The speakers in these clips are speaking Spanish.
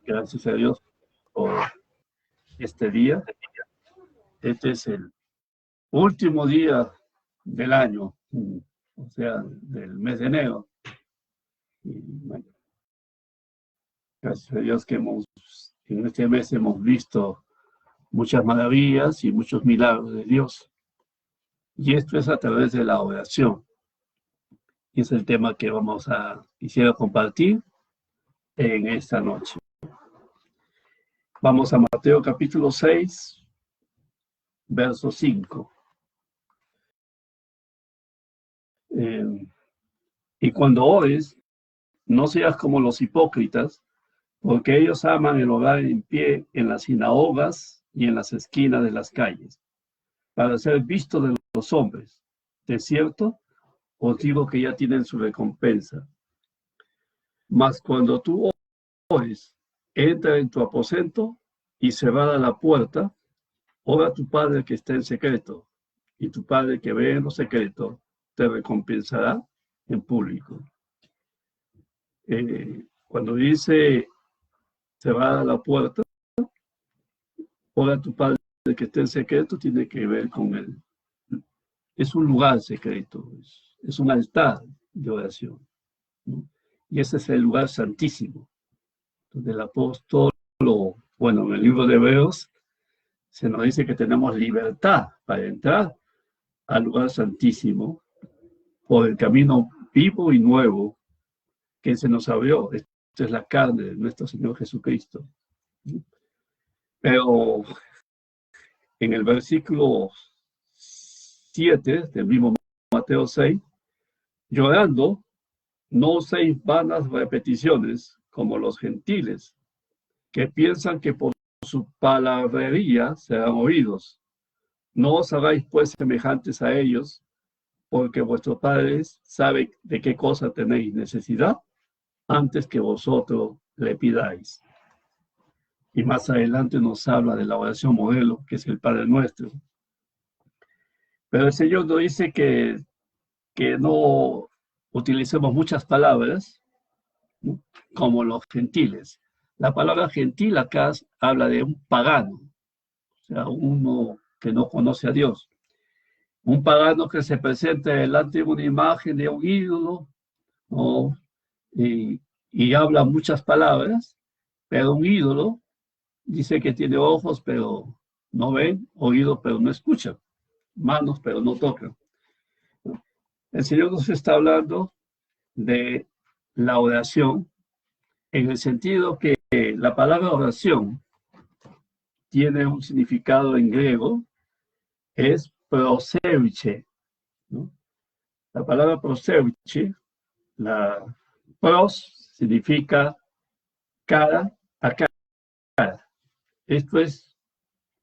Gracias a Dios por este día. Este es el último día del año, o sea, del mes de enero. Y bueno, gracias a Dios que en este mes hemos visto muchas maravillas y muchos milagros de Dios. Y esto es a través de la oración. Y es el tema que quisiera compartir en esta noche. Vamos a Mateo capítulo 6, verso 5. Y cuando ores, no seas como los hipócritas, porque ellos aman el orar en pie en las sinagogas y en las esquinas de las calles, para ser vistos de los hombres. De cierto, os digo que ya tienen su recompensa. Mas cuando tú ores, entra en tu aposento y cerrada la puerta, ora a tu Padre que está en secreto, y tu Padre que ve en lo secreto te recompensará en público. Cuando dice cerrada la puerta, ora a tu Padre que está en secreto, tiene que ver con él. Es un lugar secreto, es un altar de oración, ¿no? Y ese es el lugar santísimo, donde el apóstol, bueno, en el libro de Hebreos, se nos dice que tenemos libertad para entrar al lugar santísimo por el camino vivo y nuevo que se nos abrió. Esto es la carne de nuestro Señor Jesucristo. Pero en el versículo 7 del mismo Mateo 6, llorando, no uséis vanas repeticiones como los gentiles, que piensan que por su palabrería serán oídos. No os hagáis pues semejantes a ellos, porque vuestro Padre sabe de qué cosa tenéis necesidad antes que vosotros le pidáis. Y más adelante nos habla de la oración modelo, que es el Padre Nuestro. Pero el Señor nos dice que no utilicemos muchas palabras, ¿no?, como los gentiles. La palabra gentil acá habla de un pagano, o sea, uno que no conoce a Dios. Un pagano que se presenta delante de una imagen de un ídolo, ¿no?, y habla muchas palabras, pero un ídolo dice que tiene ojos, pero no ven, oídos, pero no escuchan, manos, pero no tocan. El Señor nos está hablando de la oración en el sentido que la palabra oración tiene un significado en griego, es proseuche, ¿no? La palabra proseuche, la pros significa cara a cara. Esto es,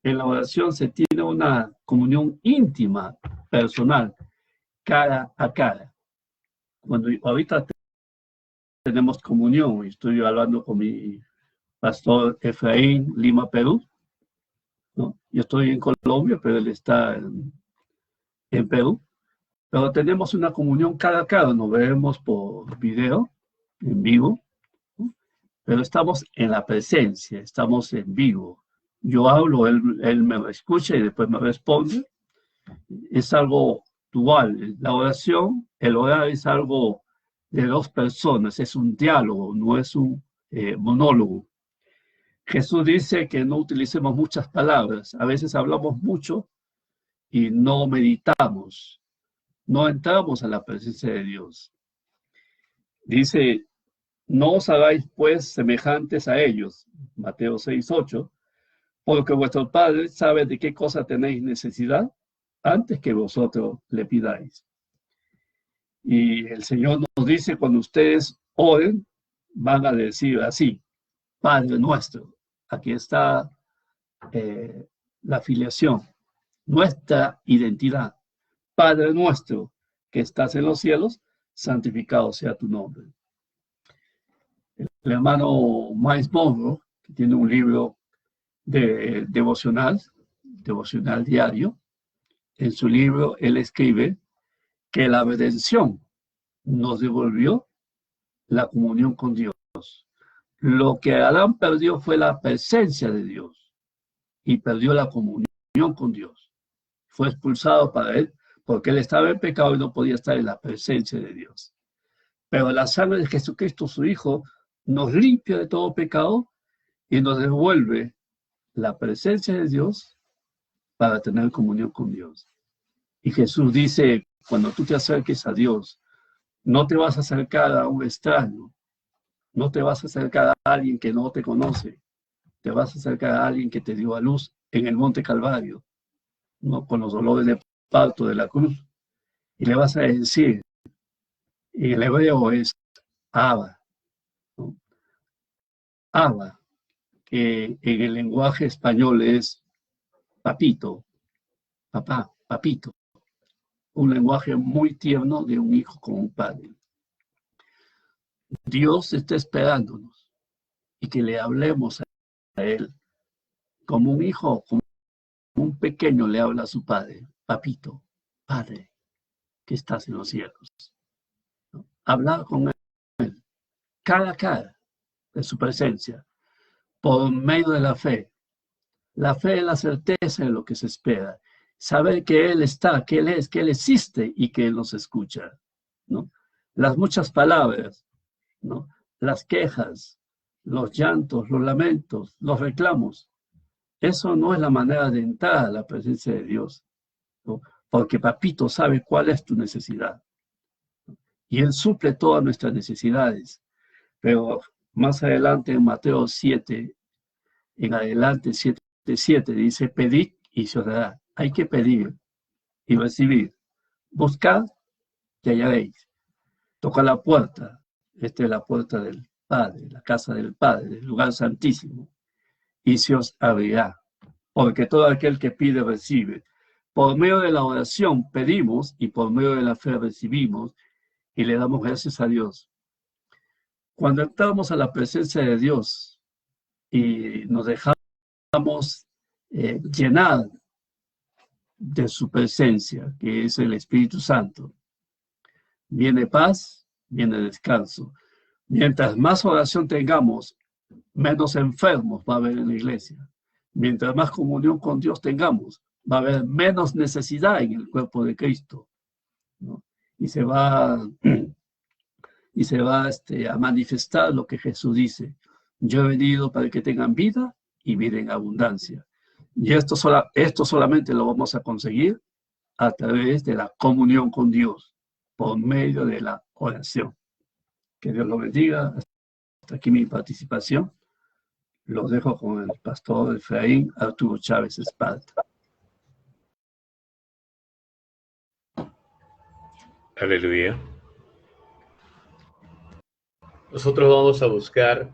en la oración se tiene una comunión íntima, personal, cara a cara. Cuando ahorita tenemos comunión, estoy hablando con mi pastor Efraín, Lima, Perú, ¿no? Yo estoy en Colombia, pero él está en Perú. Pero tenemos una comunión cara a cara, nos vemos por video, en vivo, ¿no? Pero estamos en la presencia, estamos en vivo. Yo hablo, él me escucha y después me responde. Es algo dual. La oración, el orar es algo de dos personas, es un diálogo, no es un monólogo. Jesús dice que no utilicemos muchas palabras. A veces hablamos mucho y no meditamos, no entramos a la presencia de Dios. Dice, no os hagáis pues semejantes a ellos, Mateo 6:8, porque vuestro Padre sabe de qué cosa tenéis necesidad antes que vosotros le pidáis. Y el Señor nos dice, cuando ustedes oren, van a decir así, Padre nuestro. Aquí está la filiación, nuestra identidad. Padre nuestro que estás en los cielos, santificado sea tu nombre. El hermano Miles Monroe, que tiene un libro de devocional diario, en su libro él escribe que la redención nos devolvió la comunión con Dios. Lo que Adán perdió fue la presencia de Dios y perdió la comunión con Dios. Fue expulsado para él porque él estaba en pecado y no podía estar en la presencia de Dios. Pero la sangre de Jesucristo, su Hijo, nos limpia de todo pecado y nos devuelve la presencia de Dios para tener comunión con Dios. Y Jesús dice, cuando tú te acerques a Dios, no te vas a acercar a un extraño, no te vas a acercar a alguien que no te conoce, te vas a acercar a alguien que te dio a luz en el Monte Calvario, ¿no? Con los dolores de parto de la cruz. Y le vas a decir, en el hebreo es Abba, ¿no? Abba, que en el lenguaje español es papito, papá, papito. Un lenguaje muy tierno de un hijo con un padre. Dios está esperándonos y que le hablemos a Él como un hijo, como un pequeño le habla a su padre, papito, padre, que estás en los cielos. ¿No? Hablar con Él, cara a cara, de su presencia, por medio de la fe. La fe es la certeza de lo que se espera. Saber que Él está, que Él es, que Él existe y que Él nos escucha, ¿no? Las muchas palabras, ¿no? Las quejas, los llantos, los lamentos, los reclamos. Eso no es la manera de entrar a la presencia de Dios, ¿no? Porque papito sabe cuál es tu necesidad. Y Él suple todas nuestras necesidades. Pero más adelante en Mateo 7, en adelante 7 dice, pedid y se os dará. Hay que pedir y recibir. Buscad y hallaréis. Toca la puerta. Esta es la puerta del Padre, la casa del Padre, el lugar santísimo. Y se os abrirá. Porque todo aquel que pide recibe. Por medio de la oración pedimos y por medio de la fe recibimos y le damos gracias a Dios. Cuando entramos a la presencia de Dios y nos dejamos llenar de su presencia, que es el Espíritu Santo, viene paz, viene descanso. Mientras más oración tengamos, menos enfermos va a haber en la iglesia. Mientras más comunión con Dios tengamos, va a haber menos necesidad en el cuerpo de Cristo, ¿no? Y se va a manifestar lo que Jesús dice. Yo he venido para que tengan vida y vida en abundancia. Y esto solamente lo vamos a conseguir a través de la comunión con Dios, por medio de la oración. Que Dios lo bendiga. Hasta aquí mi participación. Lo dejo con el pastor Efraín Arturo Chávez Esparta. Aleluya. Nosotros vamos a buscar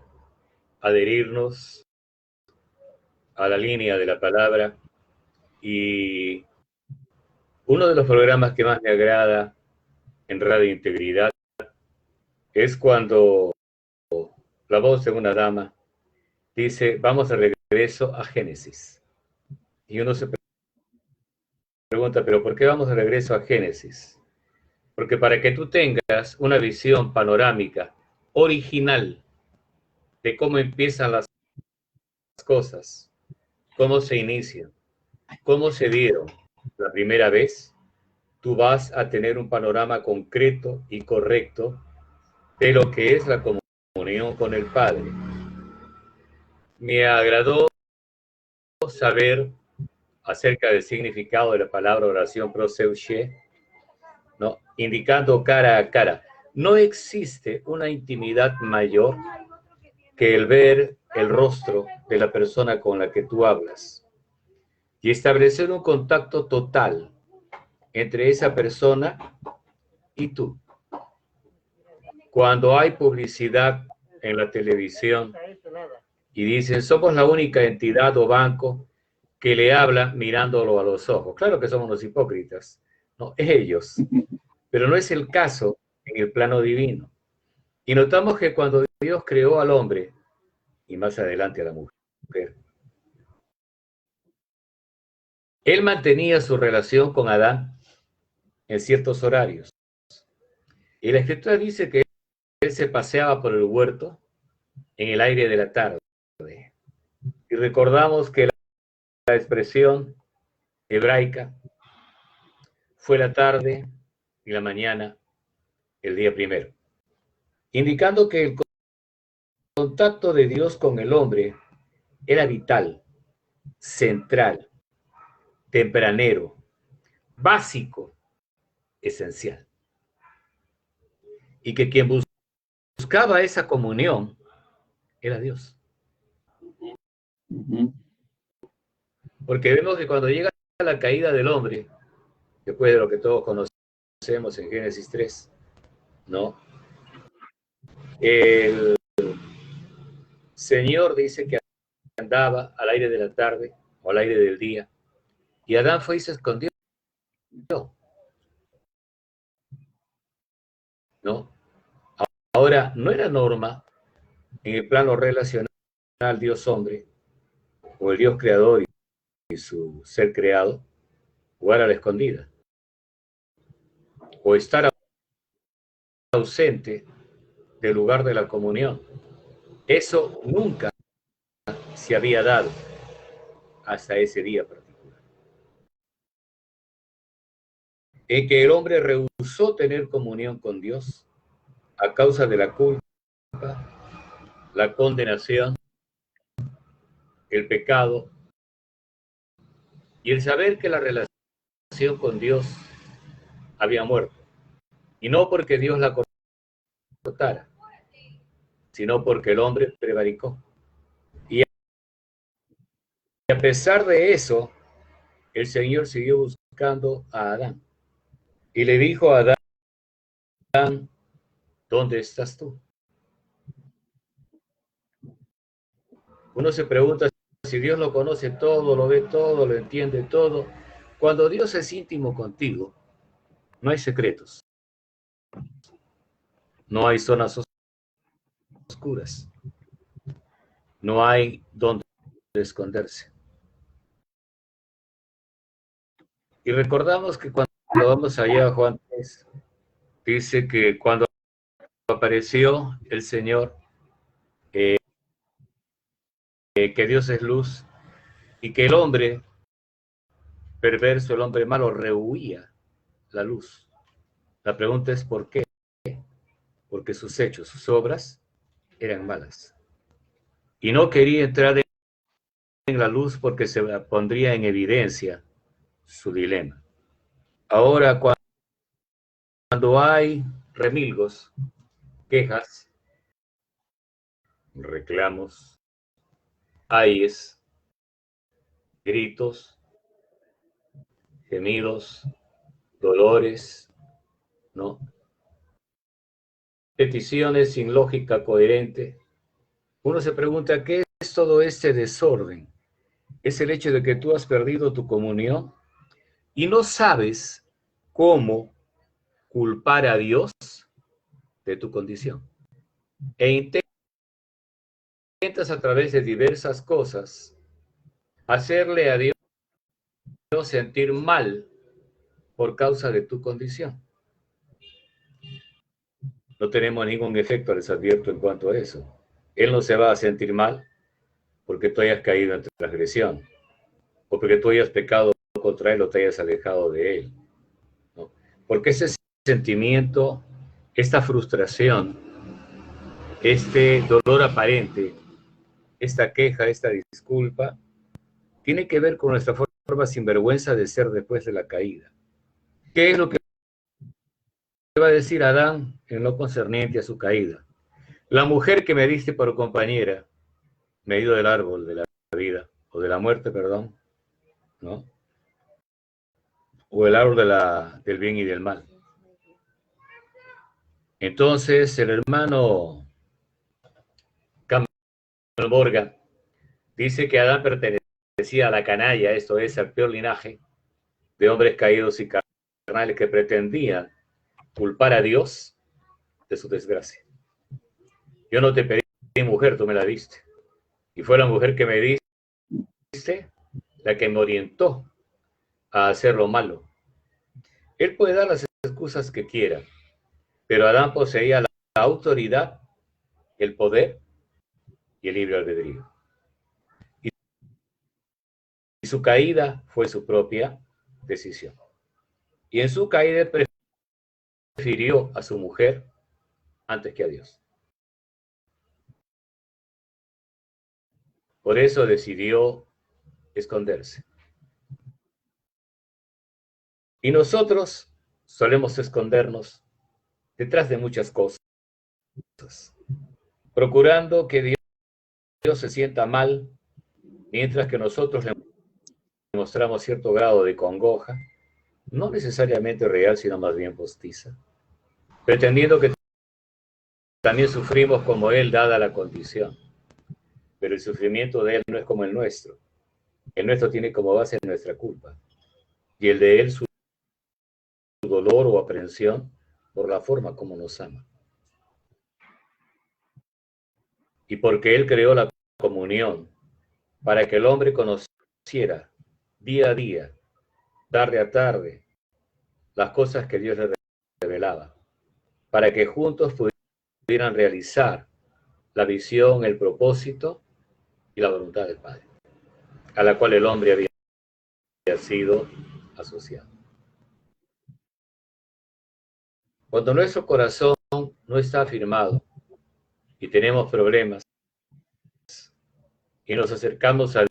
adherirnos a la línea de la palabra y uno de los programas que más me agrada en Radio Integridad es cuando la voz de una dama dice, vamos de regreso a Génesis. Y uno se pregunta, ¿pero por qué vamos de regreso a Génesis? Porque para que tú tengas una visión panorámica original de cómo empiezan las cosas, cómo se inician, cómo se dieron la primera vez, tú vas a tener un panorama concreto y correcto de lo que es la comunión con el Padre. Me agradó saber acerca del significado de la palabra oración proseuche, ¿no? Indicando cara a cara. No existe una intimidad mayor que el ver el rostro de la persona con la que tú hablas y establecer un contacto total entre esa persona y tú. Cuando hay publicidad en la televisión y dicen, somos la única entidad o banco que le habla mirándolo a los ojos. Claro que somos los hipócritas, no ellos, pero no es el caso en el plano divino. Y notamos que cuando Dios creó al hombre, y más adelante a la mujer, Él mantenía su relación con Adán en ciertos horarios. Y la Escritura dice que Él se paseaba por el huerto en el aire de la tarde. Y recordamos que la expresión hebraica fue la tarde y la mañana el día primero, indicando que el contacto de Dios con el hombre era vital, central, tempranero, básico, esencial. Y que quien buscaba esa comunión era Dios. Porque vemos que cuando llega la caída del hombre, después de lo que todos conocemos en Génesis 3, ¿no? El Señor dice que andaba al aire de la tarde o al aire del día, y Adán fue y se escondió, ¿no? Ahora, no era norma en el plano relacional Dios-hombre, o el Dios creador y su ser creado, jugar a la escondida, o estar ausente del lugar de la comunión. Eso nunca se había dado hasta ese día particular, en que el hombre rehusó tener comunión con Dios a causa de la culpa, la condenación, el pecado y el saber que la relación con Dios había muerto. Y no porque Dios la cortara, sino porque el hombre prevaricó. Y a pesar de eso, el Señor siguió buscando a Adán. Y le dijo a Adán, ¿dónde estás tú? Uno se pregunta si Dios lo conoce todo, lo ve todo, lo entiende todo. Cuando Dios es íntimo contigo, no hay secretos, no hay zonas oscuras, no hay donde esconderse. Y recordamos que cuando vamos allá a Juan 3, dice que cuando apareció el Señor, que Dios es luz y que el hombre perverso, el hombre malo, rehuía la luz. La pregunta es ¿por qué? Porque sus hechos, sus obras eran malas. Y no quería entrar en la luz porque se pondría en evidencia su dilema. Ahora, cuando hay remilgos, quejas, reclamos, ayes, gritos, gemidos, dolores, ¿no? Peticiones sin lógica coherente. Uno se pregunta, ¿qué es todo este desorden? Es el hecho de que tú has perdido tu comunión y no sabes cómo culpar a Dios de tu condición. E intentas a través de diversas cosas hacerle a Dios sentir mal por causa de tu condición. No tenemos ningún efecto, les advierto, en cuanto a eso. Él no se va a sentir mal porque tú hayas caído en transgresión o porque tú hayas pecado contra él o te hayas alejado de él, ¿no? Porque ese sentimiento, esta frustración, este dolor aparente, esta queja, esta disculpa, tiene que ver con nuestra forma sinvergüenza de ser después de la caída. ¿Qué es lo que va a decir Adán en lo concerniente a su caída? La mujer que me diste por compañera me dio del árbol de la vida, o de la muerte, perdón, ¿no? O el árbol del bien y del mal. Entonces el hermano Campbell Morgan dice que Adán pertenecía a la canalla, esto es, al peor linaje de hombres caídos y carnales que pretendían culpar a Dios de su desgracia. Yo no te pedí mujer, tú me la diste. Y fue la mujer que me diste la que me orientó a hacer lo malo. Él puede dar las excusas que quiera, pero Adán poseía la autoridad, el poder y el libre albedrío. Y su caída fue su propia decisión. Y en su caída prefirió a su mujer antes que a Dios. Por eso decidió esconderse. Y nosotros solemos escondernos detrás de muchas cosas, procurando que Dios se sienta mal, mientras que nosotros le mostramos cierto grado de congoja, no necesariamente real, sino más bien postiza, pretendiendo que también sufrimos como Él, dada la condición. Pero el sufrimiento de Él no es como el nuestro. El nuestro tiene como base nuestra culpa, y el de Él su dolor o aprensión por la forma como nos ama. Y porque Él creó la comunión para que el hombre conociera día a día, tarde a tarde, las cosas que Dios le revelaba, para que juntos pudieran realizar la visión, el propósito y la voluntad del Padre, a la cual el hombre había sido asociado. Cuando nuestro corazón no está afirmado y tenemos problemas y nos acercamos a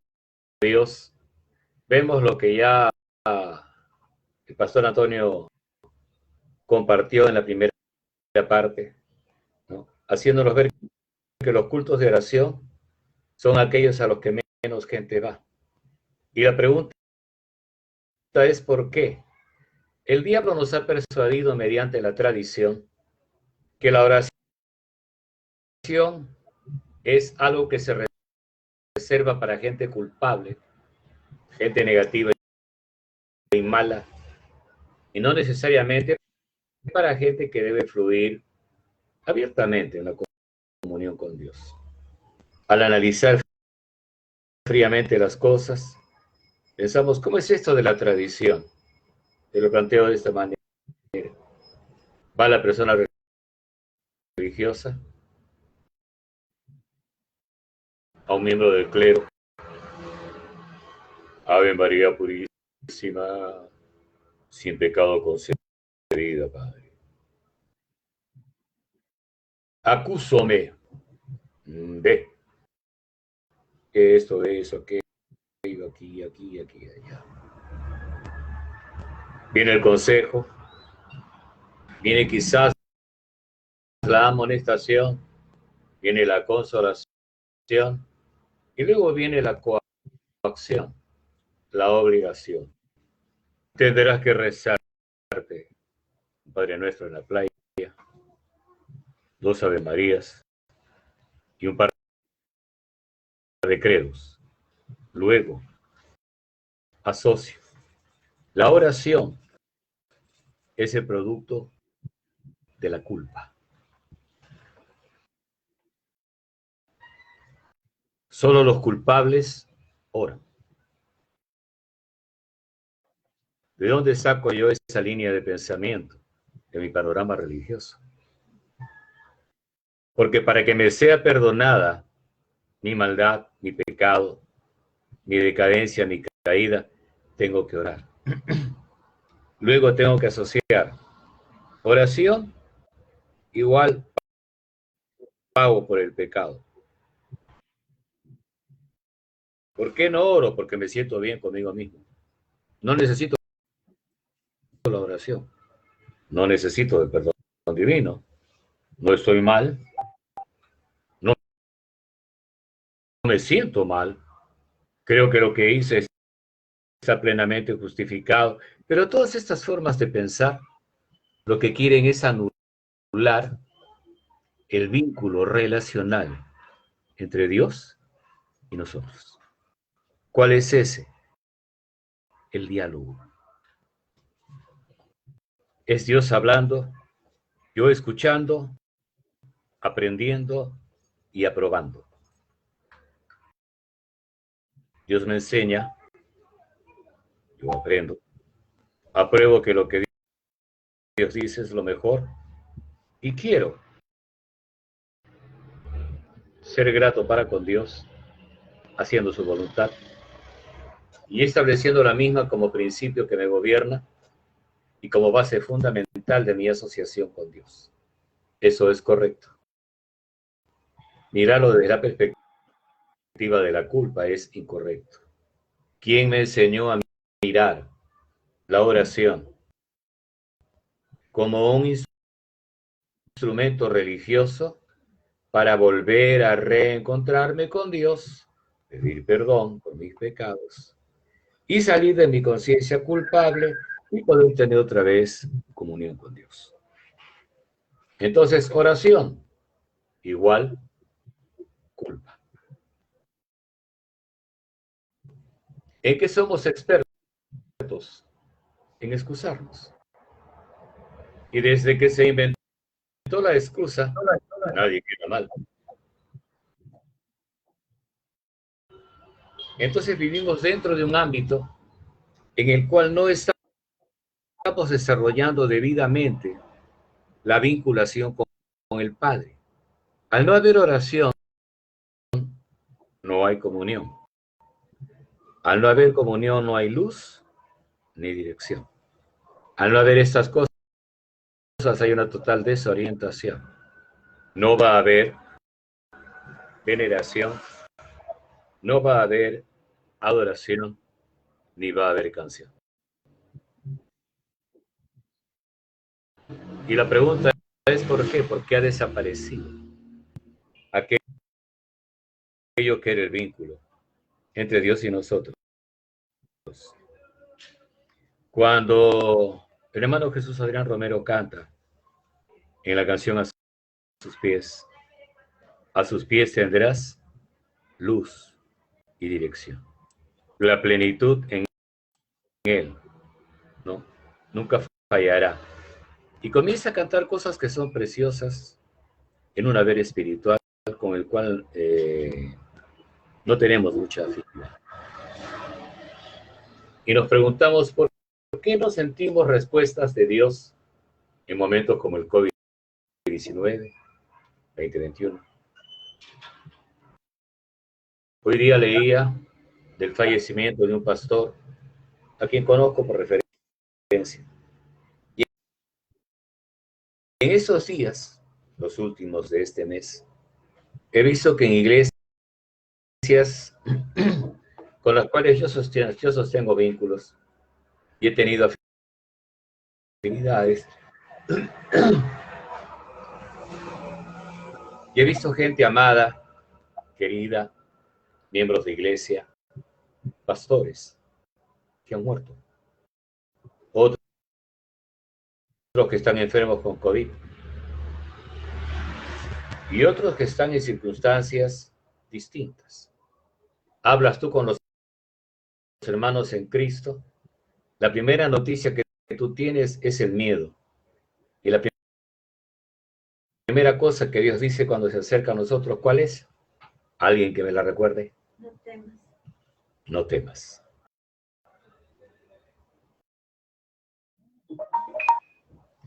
Dios, vemos lo que ya el pastor Antonio compartió en la primera parte, ¿no? Haciéndonos ver que los cultos de oración son aquellos a los que menos gente va. Y la pregunta es ¿por qué? El diablo nos ha persuadido mediante la tradición que la oración es algo que se reserva para gente culpable, gente negativa y mala, y no necesariamente para gente que debe fluir abiertamente en la comunión con Dios. Al analizar fríamente las cosas, pensamos, ¿cómo es esto de la tradición? Te lo planteo de esta manera. Va la persona religiosa a un miembro del clero. Ave María Purísima, sin pecado concebida, Padre. Acúsome de esto, de eso, aquello, aquí, allá. Viene el consejo, viene quizás la amonestación, viene la consolación, y luego viene la coacción, la obligación. Tendrás que rezarte, Padre Nuestro en la playa, 2 Ave Marías y un par de credos. Luego, asocio. La oración es el producto de la culpa. Solo los culpables oran. ¿De dónde saco yo esa línea de pensamiento? De mi panorama religioso. Porque para que me sea perdonada mi maldad, mi pecado, mi decadencia, mi caída, tengo que orar. Luego tengo que asociar oración igual pago por el pecado. ¿Por qué no oro? Porque me siento bien conmigo mismo. No necesito la oración. No necesito el perdón divino. No estoy mal. No me siento mal. Creo que lo que hice está plenamente justificado. Pero todas estas formas de pensar lo que quieren es anular el vínculo relacional entre Dios y nosotros. ¿Cuál es ese? El diálogo. Es Dios hablando, yo escuchando, aprendiendo y aprobando. Dios me enseña, yo aprendo, apruebo que lo que Dios dice es lo mejor y quiero ser grato para con Dios, haciendo su voluntad y estableciendo la misma como principio que me gobierna y como base fundamental de mi asociación con Dios. Eso es correcto. Mirarlo desde la perspectiva de la culpa es incorrecto. ¿Quién me enseñó a mirar la oración como un instrumento religioso para volver a reencontrarme con Dios, pedir perdón por mis pecados y salir de mi conciencia culpable y poder tener otra vez comunión con Dios? Entonces, oración igual culpa. ¿En qué somos expertos? En excusarnos. Y desde que se inventó la excusa, nadie queda mal. Entonces vivimos dentro de un ámbito en el cual no estamos desarrollando debidamente la vinculación con el Padre. Al no haber oración, no hay comunión. Al no haber comunión, no hay luz ni dirección. Al no haber estas cosas, hay una total desorientación. No va a haber veneración, no va a haber adoración, ni va a haber canción. Y la pregunta es ¿por qué? ¿Por qué ha desaparecido aquello que era el vínculo entre Dios y nosotros? Cuando el hermano Jesús Adrián Romero canta en la canción a sus pies tendrás luz y dirección. La plenitud en Él, ¿no? Nunca fallará. Y comienza a cantar cosas que son preciosas en un haber espiritual con el cual no tenemos mucha afinidad. Y nos preguntamos por qué no sentimos respuestas de Dios en momentos como el COVID-19, 2021. Hoy día leía del fallecimiento de un pastor a quien conozco por referencia. Y en esos días, los últimos de este mes, he visto que en iglesias con las cuales yo sostengo vínculos y he tenido afinidades, y he visto gente amada, querida, miembros de iglesia, pastores, que han muerto. Otros que están enfermos con COVID. Y otros que están en circunstancias distintas. Hablas tú con los hermanos en Cristo, la primera noticia que tú tienes es el miedo. Y la primera cosa que Dios dice cuando se acerca a nosotros, ¿cuál es? ¿Alguien que me la recuerde? No temas. No temas.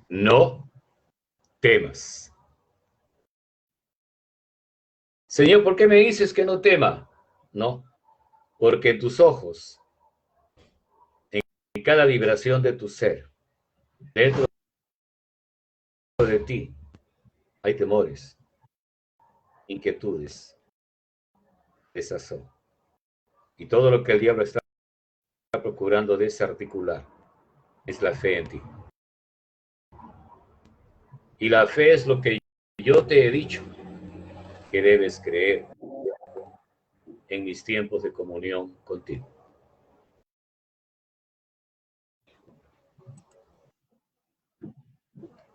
No temas. Señor, ¿por qué me dices que no tema? No, porque en tus ojos, en cada vibración de tu ser, dentro de ti, hay temores, inquietudes, desazón. Y todo lo que el diablo está procurando desarticular es la fe en ti. Y la fe es lo que yo te he dicho, que debes creer en mis tiempos de comunión contigo.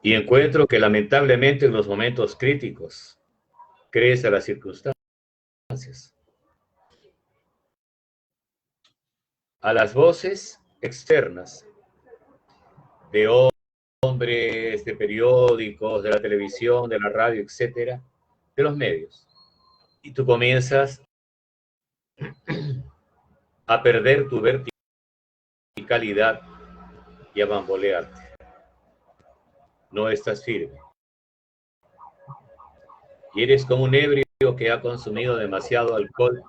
Y encuentro que lamentablemente en los momentos críticos crece a las circunstancias, a las voces externas de hombres, de periódicos, de la televisión, de la radio, etcétera, de los medios. Y tú comienzas a perder tu verticalidad y a bambolearte. No estás firme. Y eres como un ebrio que ha consumido demasiado alcohol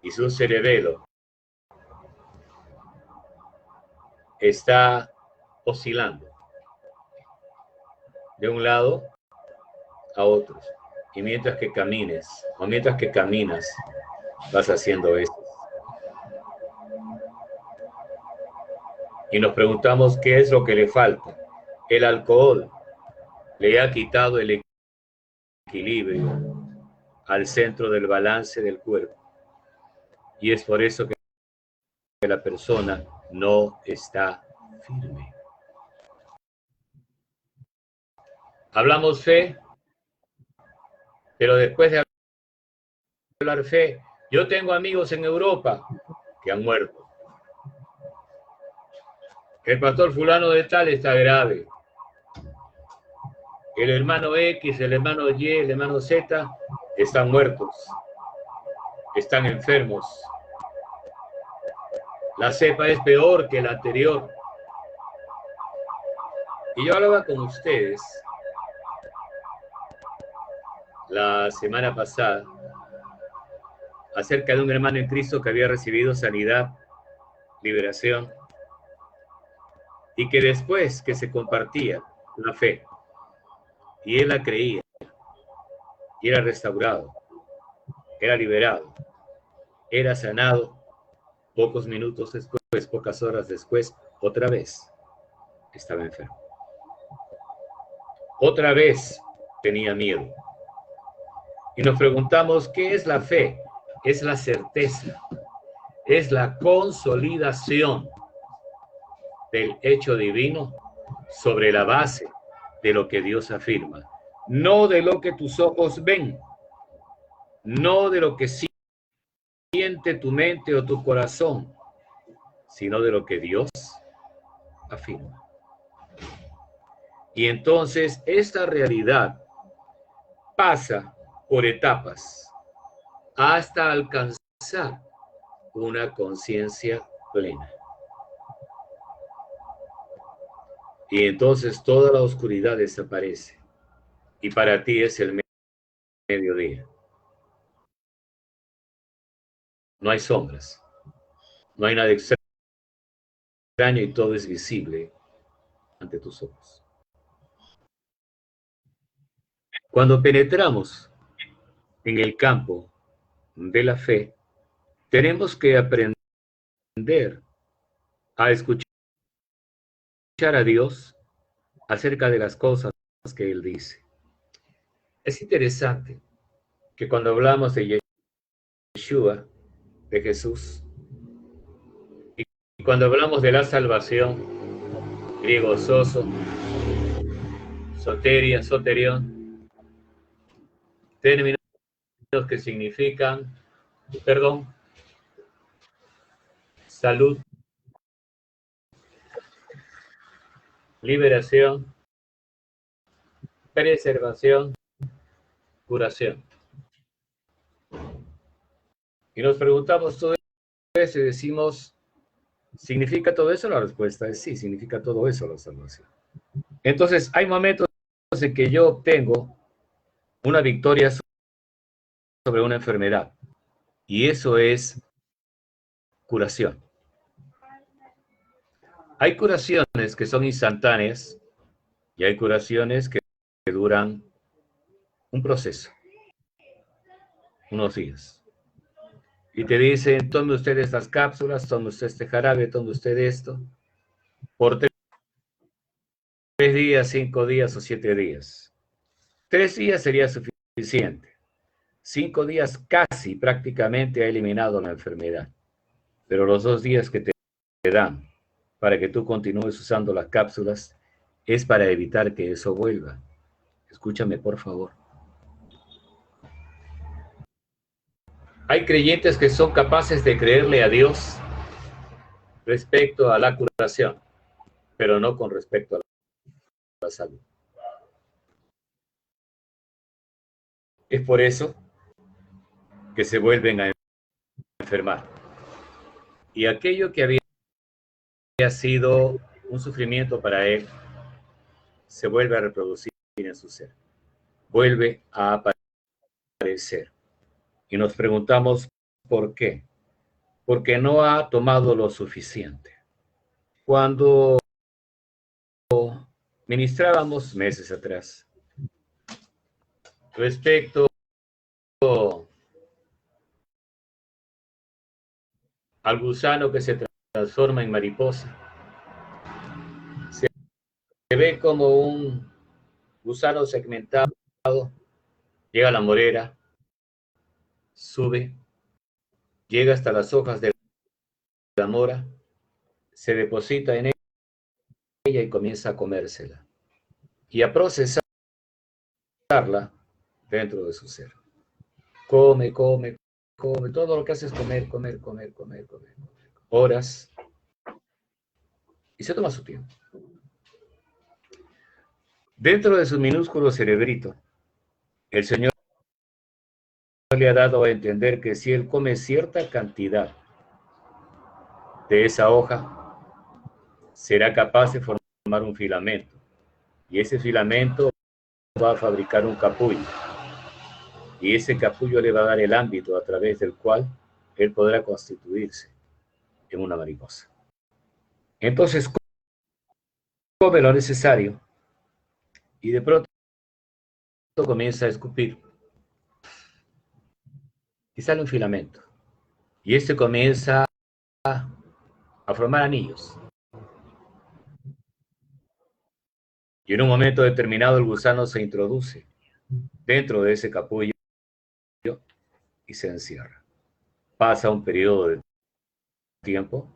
y su cerebelo está oscilando de un lado a otro. Y mientras que camines, o mientras que caminas, vas haciendo esto. Y nos preguntamos qué es lo que le falta. El alcohol le ha quitado el equilibrio al centro del balance del cuerpo. Y es por eso que la persona no está firme. Hablamos fe, pero después de hablar fe, yo tengo amigos en Europa que han muerto. El pastor fulano de tal está grave. El hermano X, el hermano Y, el hermano Z están muertos. Están enfermos. La cepa es peor que la anterior. Y yo hablaba con ustedes la semana pasada acerca de un hermano en Cristo que había recibido sanidad, liberación, y que después que se compartía la fe, y él la creía, y era restaurado, era liberado, era sanado, pocos minutos después, pocas horas después, otra vez estaba enfermo. Otra vez tenía miedo. Y nos preguntamos, ¿qué es la fe? Es la certeza, es la consolidación del hecho divino sobre la base de lo que Dios afirma. No de lo que tus ojos ven, no de lo que siente tu mente o tu corazón, sino de lo que Dios afirma. Y entonces esta realidad pasa por etapas hasta alcanzar una conciencia plena. Y entonces toda la oscuridad desaparece. Y para ti es el mediodía. No hay sombras. No hay nada extraño y todo es visible ante tus ojos. Cuando penetramos en el campo de la fe, tenemos que aprender a escuchar a Dios acerca de las cosas que Él dice. Es interesante que cuando hablamos de Yeshua, de Jesús, y cuando hablamos de la salvación, griego soso, soteria, soterión, términos que significan perdón, salud, liberación, preservación, curación. Y nos preguntamos todo eso y decimos, ¿significa todo eso? La respuesta es sí, significa todo eso la salvación. Entonces, hay momentos en que yo obtengo una victoria sobre una enfermedad. Y eso es curación. Hay curaciones que son instantáneas y hay curaciones que duran un proceso, unos días. Y te dicen, tome usted estas cápsulas, tome usted este jarabe, tome usted esto, por 3 días, 5 días o 7 días. 3 días sería suficiente. 5 días casi prácticamente ha eliminado la enfermedad. Pero los 2 días que te dan para que tú continúes usando las cápsulas es para evitar que eso vuelva. Escúchame, por favor. Hay creyentes que son capaces de creerle a Dios respecto a la curación, pero no con respecto a la salud. Es por eso que se vuelven a enfermar. Y aquello que había sido un sufrimiento para él, se vuelve a reproducir en su ser. Vuelve a aparecer padecer. Y nos preguntamos por qué. Porque no ha tomado lo suficiente. Cuando ministrábamos meses atrás respecto al gusano que se transforma en mariposa, se ve como un gusano segmentado, llega a la morera, sube, llega hasta las hojas de la mora, se deposita en ella y comienza a comérsela y a procesarla dentro de su ser. Come, come, come, todo lo que hace es comer, comer, comer, comer, comer, horas, y se toma su tiempo. Dentro de su minúsculo cerebrito, el Señor le ha dado a entender que si él come cierta cantidad de esa hoja, será capaz de formar un filamento, y ese filamento va a fabricar un capullo, y ese capullo le va a dar el ámbito a través del cual él podrá constituirse en una mariposa. Entonces come lo necesario y de pronto comienza a escupir y sale un filamento, y este comienza a formar anillos, y en un momento determinado el gusano se introduce dentro de ese capullo y se encierra. Pasa un periodo de tiempo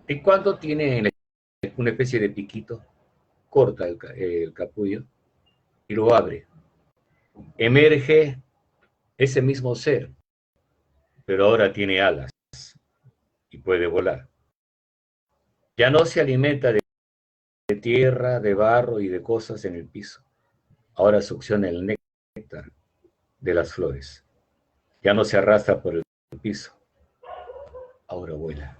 y cuando tiene una especie de piquito, corta el capullo y lo abre. Emerge ese mismo ser, pero ahora tiene alas y puede volar. Ya no se alimenta de tierra, de barro y de cosas en el piso. Ahora succiona el néctar de las flores. Ya no se arrastra por el piso. Ahora vuela.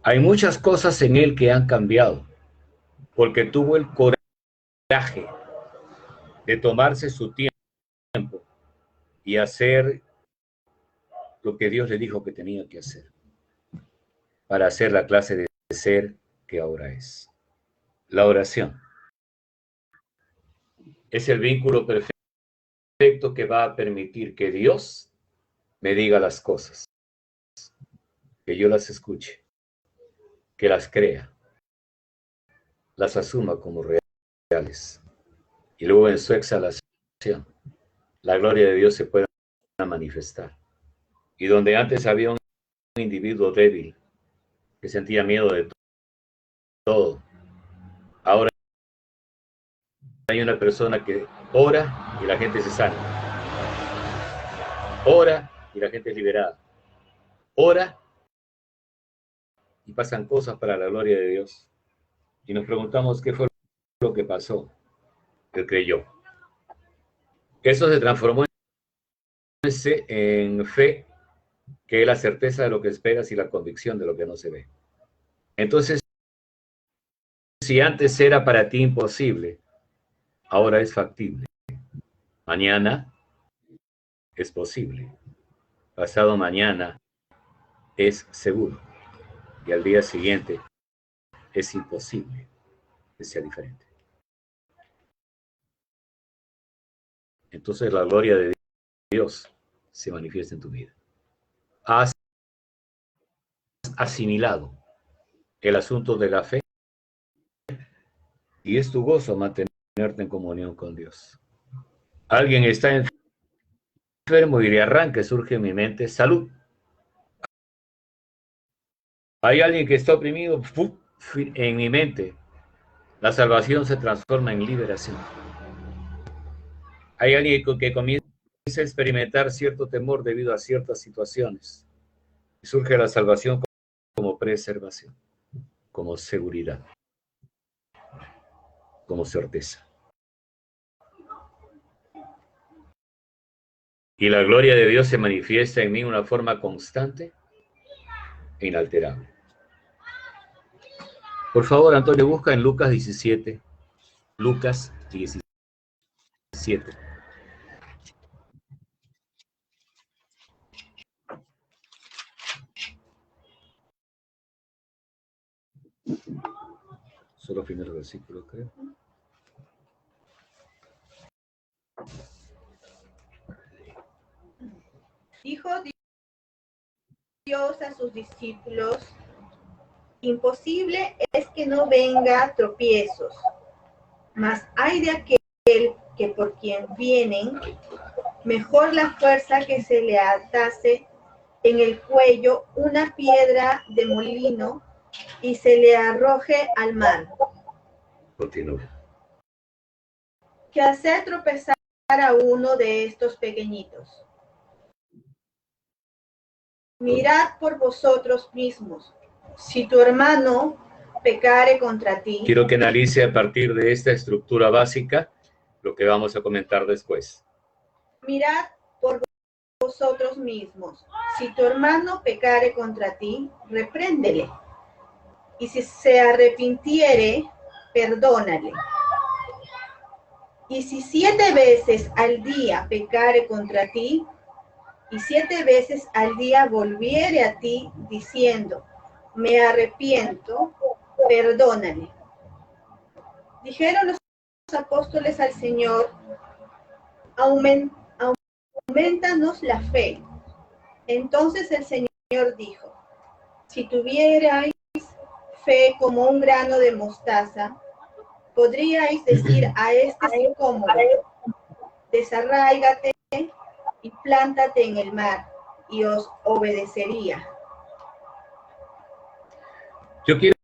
Hay muchas cosas en él que han cambiado, porque tuvo el coraje de tomarse su tiempo y hacer lo que Dios le dijo que tenía que hacer, para hacer la clase de ser que ahora es. La oración es el vínculo perfecto que va a permitir que Dios me diga las cosas, que yo las escuche, que las crea, las asuma como reales, y luego en su exhalación la gloria de Dios se pueda manifestar. Y donde antes había un individuo débil que sentía miedo de todo, ahora hay una persona que ora y la gente se sana, ora y la gente es liberada, ora y pasan cosas para la gloria de Dios. Y nos preguntamos qué fue lo que pasó. Él creyó. Eso se transformó en fe, que es la certeza de lo que esperas y la convicción de lo que no se ve. Entonces, si antes era para ti imposible, ahora es factible. Mañana es posible. Pasado mañana es seguro. Y al día siguiente es imposible que sea diferente. Entonces la gloria de Dios se manifiesta en tu vida. Has asimilado el asunto de la fe y es tu gozo mantenerte en comunión con Dios. Alguien está enfermo y de arranque surge en mi mente salud. Hay alguien que está oprimido, en mi mente la salvación se transforma en liberación. Hay alguien que comienza a experimentar cierto temor debido a ciertas situaciones y surge la salvación como preservación, como seguridad, como certeza. Y la gloria de Dios se manifiesta en mí de una forma constante e inalterable. Por favor, Antonio, busca en Lucas 17. Lucas 17. 7. Solo final del versículo, creo. Dijo Dios a sus discípulos: imposible es que no venga tropiezos, mas hay de aquel que por quien vienen, mejor la fuerza que se le atase en el cuello una piedra de molino y se le arroje al mar. Continúa. Que hacer tropezar a uno de estos pequeñitos. Mirad por vosotros mismos. Si tu hermano pecare contra ti, Quiero que analice a partir de esta estructura básica lo que vamos a comentar después. mirad por vosotros mismos. Si tu hermano pecare contra ti, repréndele. Y si se arrepintiere, perdónale. Y si 7 veces al día pecare contra ti, y 7 veces al día volviere a ti diciendo: me arrepiento, perdónale. Dijeron los apóstoles al Señor: aumentanos la fe. Entonces el Señor dijo: si tuvierais fe como un grano de mostaza, podríais decir a este sicómoro: desarráigate y plántate en el mar, y os obedecería. Yo quiero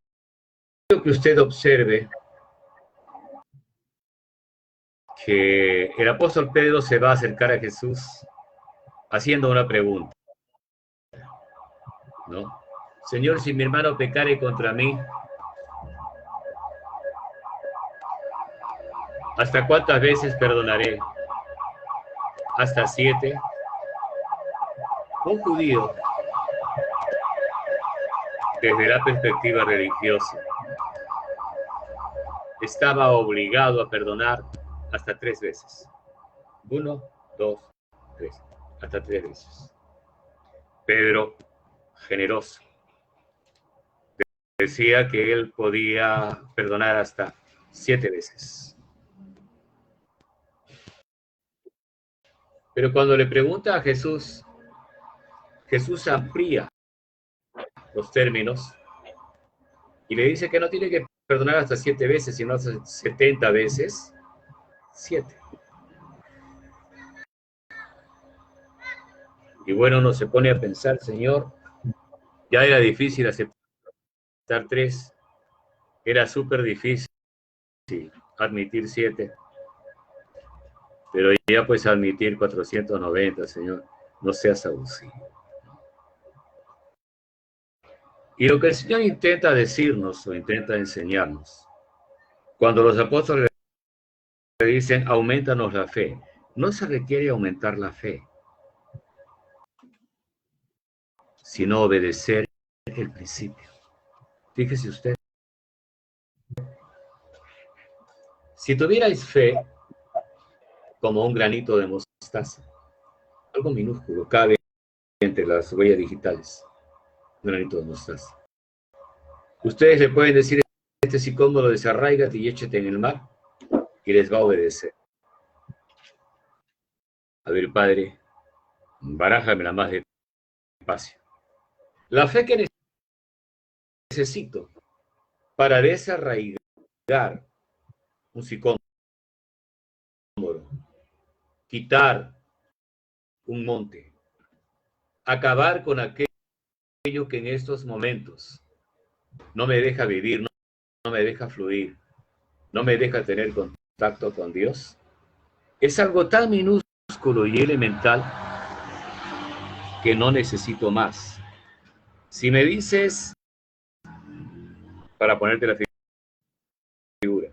que usted observe que el apóstol Pedro se va a acercar a Jesús haciendo una pregunta, ¿no? Señor, si mi hermano pecare contra mí, ¿hasta cuántas veces perdonaré? ¿Hasta 7? Un judío, desde la perspectiva religiosa, estaba obligado a perdonar hasta 3 veces. 1, 2, 3. Hasta 3 veces. Pedro, generoso, decía que él podía perdonar hasta 7 veces. Pero cuando le pregunta a Jesús, Jesús amplía los términos y le dice que no tiene que perdonar hasta 7 veces, sino hasta 70 veces 7. Y bueno, uno se pone a pensar, Señor, ya era difícil aceptar 3, era súper difícil admitir 7, pero ya pues admitir 490, Señor, no seas abusivo. Y lo que el Señor intenta decirnos o intenta enseñarnos, cuando los apóstoles le dicen, aumentanos la fe, no se requiere aumentar la fe, sino obedecer el principio. Fíjese usted, si tuvierais fe como un granito de mostaza, algo minúsculo, cabe entre las huellas digitales, un granito de mostaza. Ustedes le pueden decir, este sicómoro, desarráigate y échate en el mar, y les va a obedecer. A ver, Padre, barájamela más despacio. La fe que necesito para desarraigar un sicómoro, quitar un monte, acabar con aquello que en estos momentos no me deja vivir, no me deja fluir, no me deja tener contacto con Dios, es algo tan minúsculo y elemental que no necesito más. Si me dices, para ponerte la figura,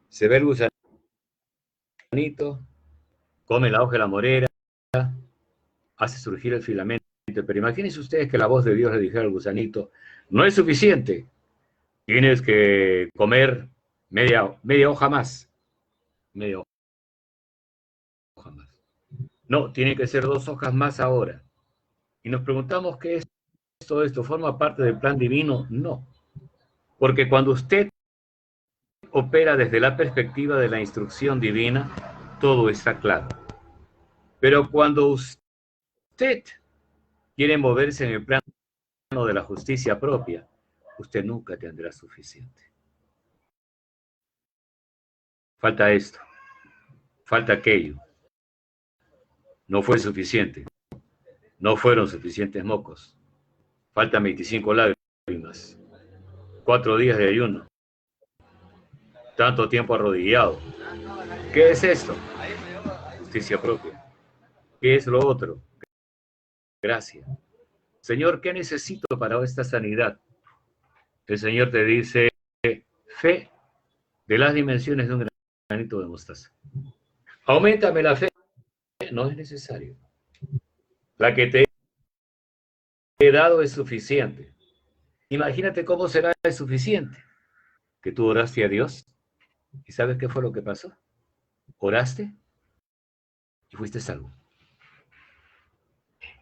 se ve el gusanito, come la hoja de la morera, hace surgir el filamento, pero imagínense ustedes que la voz de Dios le dijera al gusanito, no es suficiente, tienes que comer media hoja más, media hoja. No, tiene que ser 2 hojas más ahora. Y nos preguntamos qué es todo esto. ¿Forma parte del plan divino? No. Porque cuando usted opera desde la perspectiva de la instrucción divina, todo está claro. Pero cuando usted quiere moverse en el plano de la justicia propia, usted nunca tendrá suficiente. Falta esto, falta aquello. No fue suficiente. No fueron suficientes mocos. Faltan 25 lágrimas. 4 días de ayuno. Tanto tiempo arrodillado. ¿Qué es esto? Justicia propia. ¿Qué es lo otro? Gracia. Señor, ¿qué necesito para esta sanidad? El Señor te dice, fe de las dimensiones de un granito de mostaza. Auméntame la fe. No es necesario. La que te he dado es suficiente. Imagínate cómo será suficiente. Que tú oraste a Dios. ¿Y sabes qué fue lo que pasó? Oraste y fuiste salvo.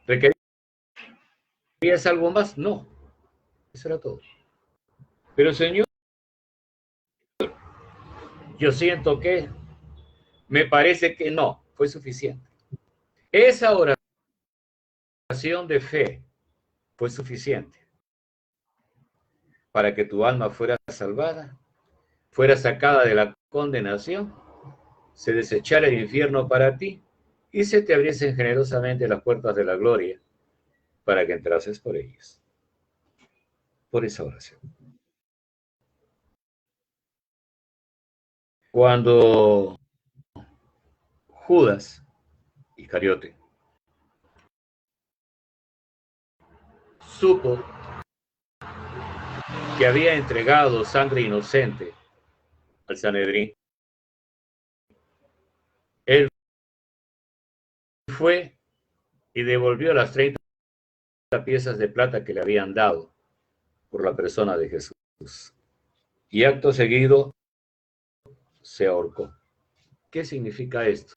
¿Requerías algo más? No. Eso era todo. Pero Señor, yo siento que, me parece que no, fue suficiente. Esa oración de fe fue suficiente para que tu alma fuera salvada, fuera sacada de la condenación, se desechara el infierno para ti y se te abriesen generosamente las puertas de la gloria para que entrases por ellas. Por esa oración. Cuando Judas Iscariote supo que había entregado sangre inocente al Sanedrín, él fue y devolvió las 30 piezas de plata que le habían dado por la persona de Jesús. Y acto seguido se ahorcó. ¿Qué significa esto?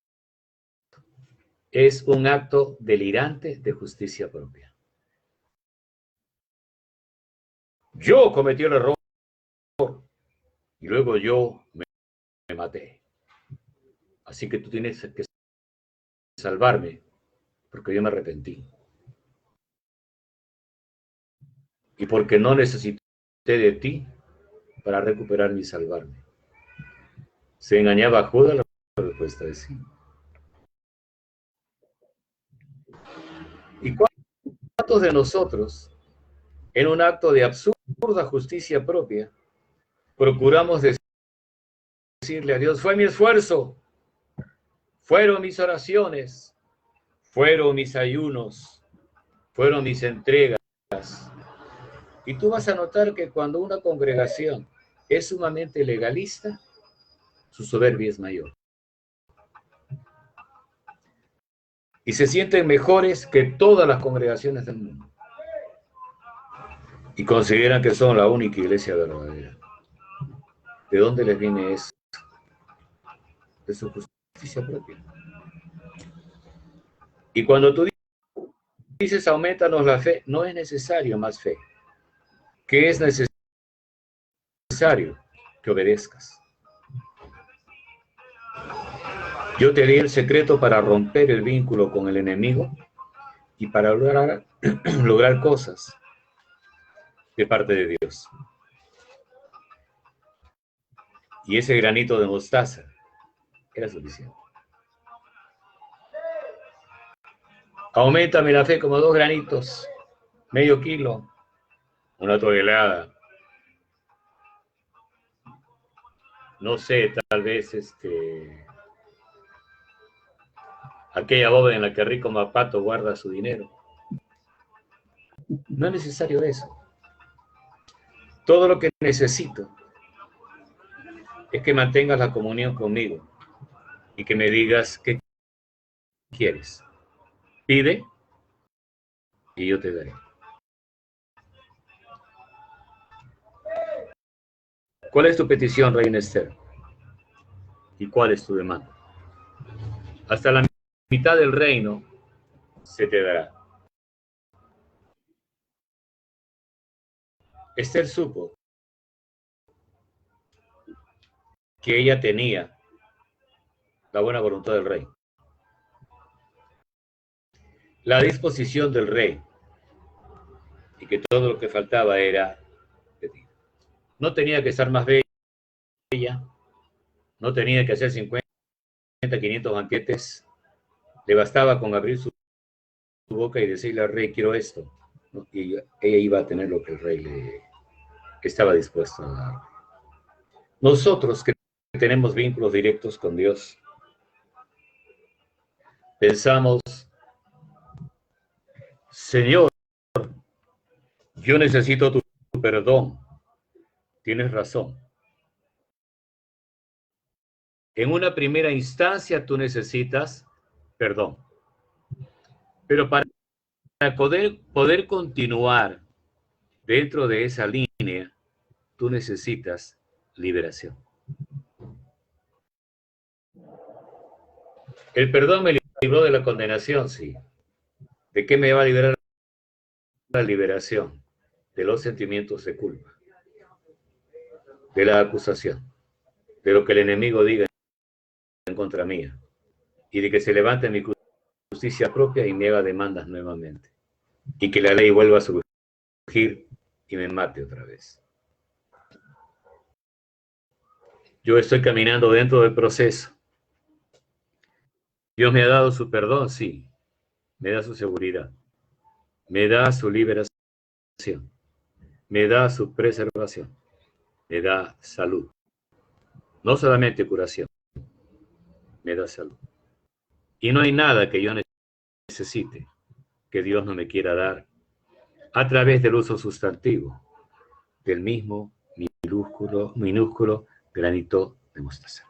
Es un acto delirante de justicia propia. Yo cometí el error y luego yo me maté. Así que tú tienes que salvarme porque yo me arrepentí. Y porque no necesité de ti para recuperarme y salvarme. ¿Se engañaba a Judas? La respuesta es sí. ¿Y cuántos de nosotros, en un acto de absurda justicia propia, procuramos decirle a Dios, fue mi esfuerzo, fueron mis oraciones, fueron mis ayunos, fueron mis entregas? Y tú vas a notar que cuando una congregación es sumamente legalista, su soberbia es mayor. Y se sienten mejores que todas las congregaciones del mundo. Y consideran que son la única iglesia verdadera. ¿De dónde les viene eso? De su justicia propia. Y cuando tú dices, aumentanos la fe, no es necesario más fe. ¿Qué es necesario? Que obedezcas. Yo te di el secreto para romper el vínculo con el enemigo y para lograr cosas de parte de Dios. Y ese granito de mostaza era suficiente. Auméntame la fe como 2 granitos, medio kilo, 1 tonelada. No sé, tal vez aquella bóveda en la que Rico Mapato guarda su dinero. No es necesario eso. Todo lo que necesito es que mantengas la comunión conmigo y que me digas qué quieres. Pide y yo te daré. ¿Cuál es tu petición, Reina Esther? ¿Y cuál es tu demanda? Hasta la mitad del reino se te dará. Esther supo que ella tenía la buena voluntad del rey, la disposición del rey, y que todo lo que faltaba era pedir. No tenía que estar más bella, no tenía que hacer 50, 500 banquetes, le bastaba con abrir su boca y decirle al rey, quiero esto, ¿no? Y ella iba a tener lo que el rey le estaba dispuesto a dar. Nosotros que tenemos vínculos directos con Dios, pensamos, Señor, yo necesito tu perdón. Tienes razón. En una primera instancia tú necesitas perdón. Pero para poder continuar dentro de esa línea, tú necesitas liberación. El perdón me libró de la condenación, sí. ¿De qué me va a liberar la liberación? De los sentimientos de culpa, de la acusación, de lo que el enemigo diga en contra mía, y de que se levante mi justicia propia y me haga demandas nuevamente, y que la ley vuelva a surgir y me mate otra vez. Yo estoy caminando dentro del proceso. Dios me ha dado su perdón, sí. Me da su seguridad. Me da su liberación. Me da su preservación. Me da salud. No solamente curación. Me da salud. Y no hay nada que yo necesite que Dios no me quiera dar a través del uso sustantivo del mismo minúsculo granito de mostaza.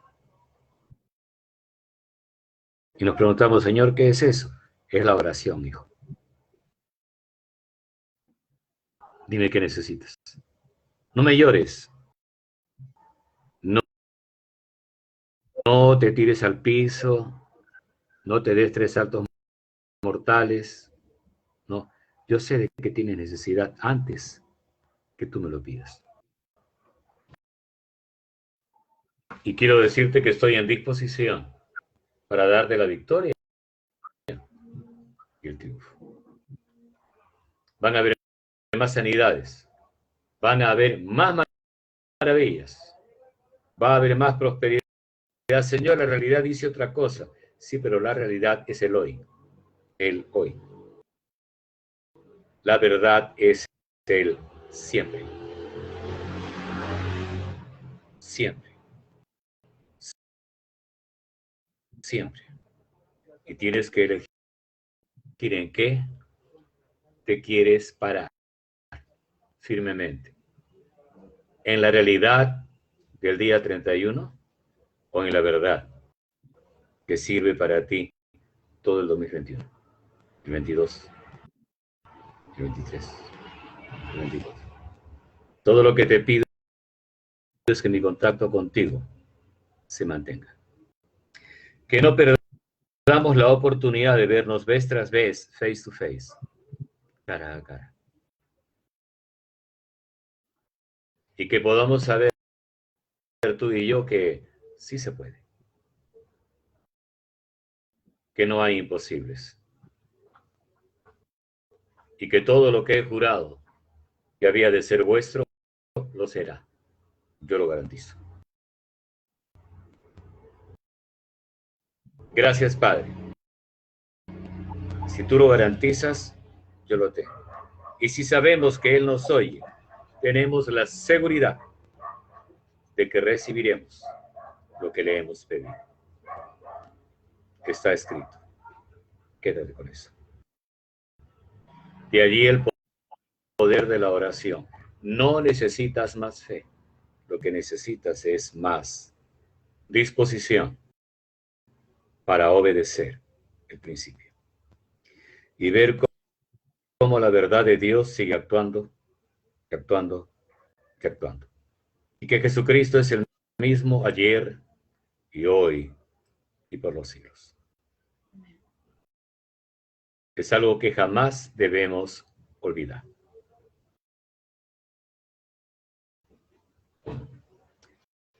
Y nos preguntamos, Señor, ¿qué es eso? Es la oración, hijo. Dime qué necesitas. No me llores. No te tires al piso. No te des 3 saltos mortales. No, yo sé de qué tienes necesidad antes que tú me lo pidas. Y quiero decirte que estoy en disposición para darte la victoria y el triunfo. Van a haber más sanidades. Van a haber más maravillas. Va a haber más prosperidad. Señor, la realidad dice otra cosa. Sí, pero la realidad es el hoy. El hoy. La verdad es el siempre. Siempre. Siempre. Y tienes que elegir en qué te quieres parar firmemente. ¿En la realidad del día 31 o en la verdad que sirve para ti todo el 2021, el 22, el 23, el 24? Todo lo que te pido es que mi contacto contigo se mantenga. Que no perdamos la oportunidad de vernos vez tras vez, face to face, cara a cara. Y que podamos saber tú y yo que sí se puede. Que no hay imposibles. Y que todo lo que he jurado que había de ser vuestro, lo será. Yo lo garantizo. Gracias, Padre. Si tú lo garantizas, yo lo tengo. Y si sabemos que Él nos oye, tenemos la seguridad de que recibiremos lo que le hemos pedido. Que está escrito. Quédate con eso. De allí el poder de la oración. No necesitas más fe. Lo que necesitas es más disposición para obedecer el principio. Y ver cómo la verdad de Dios sigue actuando, actuando, actuando. Y que Jesucristo es el mismo ayer y hoy y por los siglos. es algo que jamás debemos olvidar.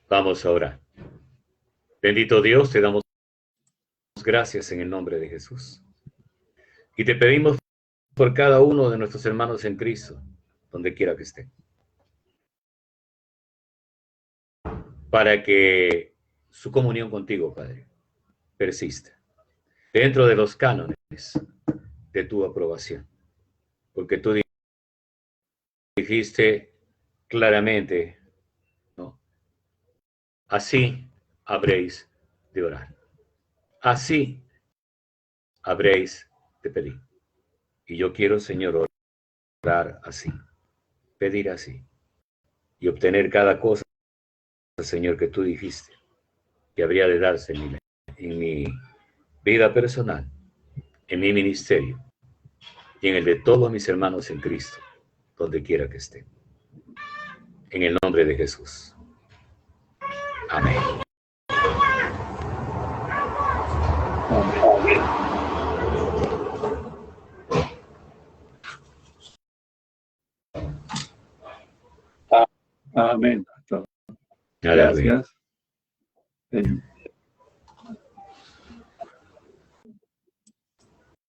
Vamos a orar. Bendito Dios, te damos gracias en el nombre de Jesús. Y te pedimos por cada uno de nuestros hermanos en Cristo, donde quiera que estén, para que su comunión contigo, Padre, persista dentro de los cánones de tu aprobación. Porque tú dijiste claramente, ¿no? Así habréis de orar. Así habréis de pedir. Y yo quiero, Señor, orar así, pedir así, y obtener cada cosa, Señor, que tú dijiste que habría de darse en mi vida personal, en mi ministerio y en el de todos mis hermanos en Cristo, donde quiera que estén. En el nombre de Jesús. Amén. Amén. Gracias. Gracias.